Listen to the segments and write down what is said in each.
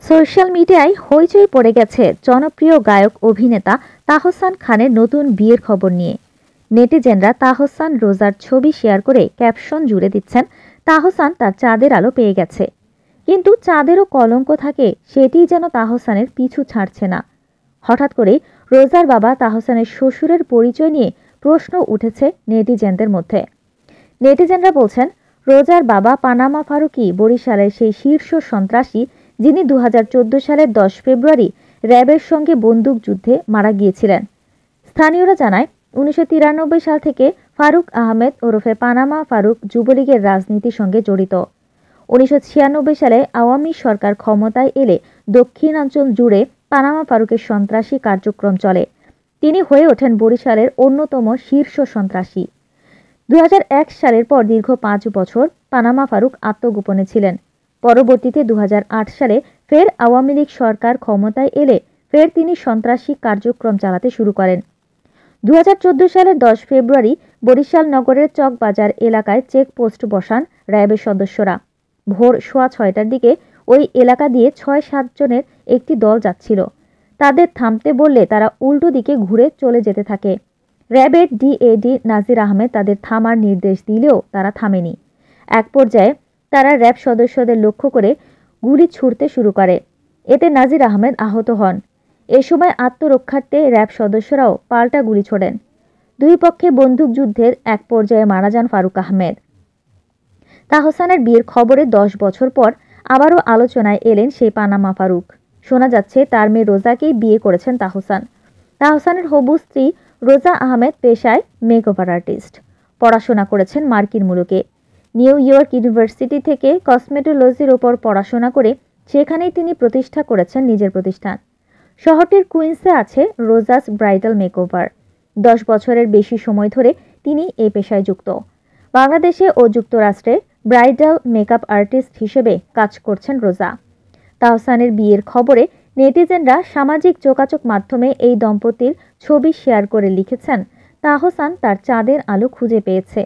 Social মিডিয়ায় হইচই পড়ে গেছে জনপ্রিয় গায়ক অভিনেতা তাহসান খানের নতুন বিয়ের খবর নিয়ে। নেটিজেনরা তাহসান রোজার ছবি শেয়ার করে ক্যাপশন জুড়ে দিচ্ছেন, তাহসান তার চাঁদের আলো পেয়ে গেছে। কিন্তু চাঁদেরও কলঙ্ক থাকে, সেটিই যেন তাহসানের পিছু ছাড়ছে না। হঠাৎ করেই রোজার বাবা তাহসানের শ্বশুরের পরিচয় নিয়ে প্রশ্ন উঠেছে নেটিজেনদের মধ্যে। নেটিজেনরা বলছেন, রোজার বাবা পানামা ফারুকী বরিশালের সেই শীর্ষ সন্ত্রাসী যিনি 2014 সালের 10 ফেব্রুয়ারি র্যাবের সঙ্গে বন্দুকযুদ্ধে মারা গিয়েছিলেন। স্থানীয়রা জানায়, 1993 সাল থেকে ফারুক আহমেদ ওরফে পানামা ফারুক যুবলীগের রাজনীতির সঙ্গে জড়িত। 1996 সালে আওয়ামী সরকার ক্ষমতায় এলে দক্ষিণাঞ্চল জুড়ে পানামা ফারুকের সন্ত্রাসী কার্যক্রম চলে। তিনি হয়ে ওঠেন বরিশালের অন্যতম শীর্ষ সন্ত্রাসী। 2001 সালের পর দীর্ঘ 5 বছর পানামা ফারুক আত্মগোপনে ছিলেন। পরবর্তীতে 2008 সালে ফের আওয়ামী লীগ সরকার ক্ষমতায় এলে ফের তিনি সন্ত্রাসী কার্যক্রম চালাতে শুরু করেন। 2014 সালের 10 ফেব্রুয়ারি বরিশাল নগরের চকবাজার এলাকায় চেকপোস্ট বসান র্যাবের সদস্যরা। ভোর 6:15টার দিকে ওই এলাকা দিয়ে 6-7 জনের একটি দল যাচ্ছিল। তাদের থামতে বললে তারা উল্টো দিকে ঘুরে চলে যেতে থাকে। র্যাবের ডিএডি নাজির আহমেদ তাদের থামার নির্দেশ দিলেও তারা থামেনি। এক পর্যায়ে তারা র্যাব সদস্যদের লক্ষ্য করে গুলি ছুড়তে শুরু করে। এতে নাজির আহমেদ আহত হন। এ সময় আত্মরক্ষার্থে র্যাব সদস্যরাও পাল্টা গুলি ছোড়েন। দুই পক্ষে বন্দুকযুদ্ধের এক পর্যায়ে মারা যান ফারুক আহমেদ। তাহসানের বিয়ের খবরে 10 বছর পর আবারও আলোচনায় এলেন সেই পানামা ফারুক। শোনা যাচ্ছে তার মেয়ে রোজাকেই বিয়ে করেছেন তাহসান। তাহসানের হবু স্ত্রী রোজা আহমেদ পেশায় মেকওভার আর্টিস্ট। পড়াশোনা করেছেন মার্কিন মুলুকে। নিউ ইয়র্ক ইউনিভার্সিটি থেকে কসমেটোলজির ওপর পড়াশোনা করে সেখানেই তিনি প্রতিষ্ঠা করেছেন নিজের প্রতিষ্ঠান। শহরটির কুইন্সে আছে রোজাস ব্রাইডাল মেকওভার। 10 বছরের বেশি সময় ধরে তিনি এই পেশায় যুক্ত। বাংলাদেশে ও যুক্তরাষ্ট্রে ব্রাইডাল মেকআপ আর্টিস্ট হিসেবে কাজ করছেন রোজা। তাহসানের বিয়ের খবরে নেটিজেনরা সামাজিক যোগাযোগ মাধ্যমে এই দম্পতির ছবি শেয়ার করে লিখেছেন, তাহসান তার চাঁদের আলো খুঁজে পেয়েছে।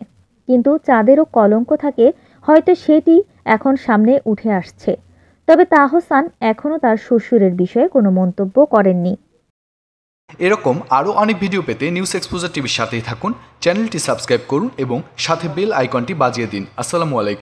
কিন্তু চাঁদেরও কলঙ্ক থাকে, হয়তো সেটি এখন সামনে উঠে আসছে। তবে তাহসান এখনও তার শ্বশুরের বিষয়ে কোনো মন্তব্য করেননি। এরকম আরও অনেক ভিডিও পেতে নিউজ এক্সপোজার টিভির সাথেই থাকুন। চ্যানেলটি সাবস্ক্রাইব করুন এবং সাথে বেল আইকনটি বাজিয়ে দিন। আসসালামু আলাইকুম।